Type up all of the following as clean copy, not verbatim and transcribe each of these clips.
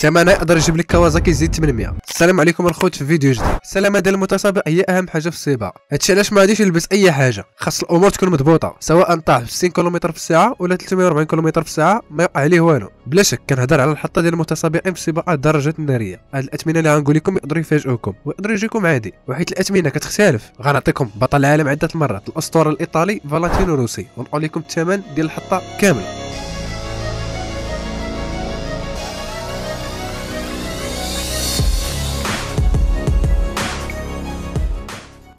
ثمنها يقدر يجيب لك كوازاكي زد 800. السلام عليكم الخوت في فيديو جديد. السلامه ديال المتسابق هي اهم حاجه في السباق، هادشي علاش ما غاديش يلبس اي حاجه، خاص الامور تكون مضبوطه، سواء طاح ب 60 كم في الساعه ولا 340 كم في الساعه ما يوقع عليه والو. بلا شك كنهضر على الحطه ديال المتسابقين في سباقات الدراجات الناريه. هاد الاثمنه اللي غنقول لكم يقدروا يفاجئوكم ويقدروا يجيكم عادي، وحيت الاثمنه كتختلف غنعطيكم بطل العالم عده مرات الاسطوره الايطالي فالنتينو روسي، ونقول لكم الثمن ديال الحطه كامله.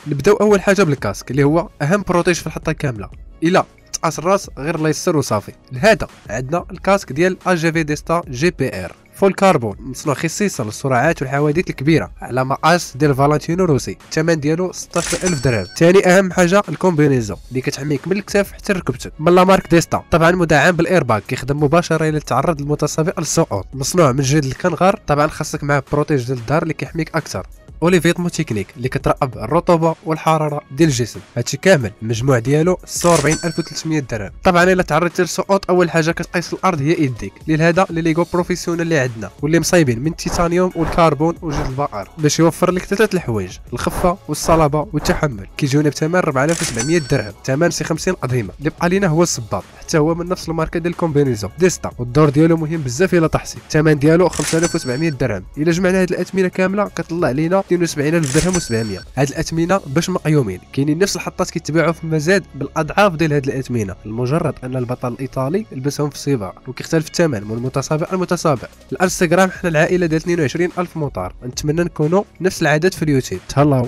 نبداو اول حاجه بالكاسك اللي هو اهم بروتيج في الحطه كامله. الا تقاس الراس غير الله يسر وصافي. لهذا عندنا الكاسك ديال AGV ديستا GPR فول كاربون، مصنوع خصيصا للسرعات والحوادث الكبيره، على مقاس ديال فالنتينو روسي. الثمن ديالو 16000 درهم. ثاني اهم حاجه الكومبينيزون اللي كتحميك من الكتاف حتى ركبتك، من لا مارك ديستا، طبعا مدعم بالايرباك، كيخدم مباشره الى تعرض المتسابق للسقوط. مصنوع من جلد الكنغر، طبعا خاصك معاه بروتيج ديال الظهر اللي كيحميك اكثر. اوليفيتمو تكنيك اللي كتراقب الرطوبه والحراره ديال الجسم. هادشي كامل المجموع ديالو 46300 درهم. طبعا الا تعرضتي للسقوط اول حاجه كتقيس الارض هي يديك، لهذا لي ليغو بروفيسيونيل اللي عندنا واللي مصايبين من التيتانيوم والكربون وجلد البقر باش يوفر لك ثلاثه الحوايج، الخفه والصلابه والتحمل. كيجيونا بثمن 4700 درهم. ثمن سي 50 قضيمه. اللي بقى لينا هو الصباط، حتى هو من نفس الماركه ديال الكومبينيزون ديستا، والدور ديالو مهم بزاف الا طحتي. الثمن ديالو 5700 درهم. الا جمعنا هاد الاثمنه كامله كتطلع لينا 72000 درهم و700. هاد الاثمنه باش مقيومين، كاينين نفس الحطات كيتباعوا في المزاد بالاضعاف ديال هاد الاثمنه، لمجرد ان البطل الايطالي لبسهم في السباق، وكيختلف الثمن من متسابق لمتسابق. الانستغرام حنا العائله ديال 22000 مطار، نتمنى نكونوا نفس العدد في اليوتيوب. تهلاو.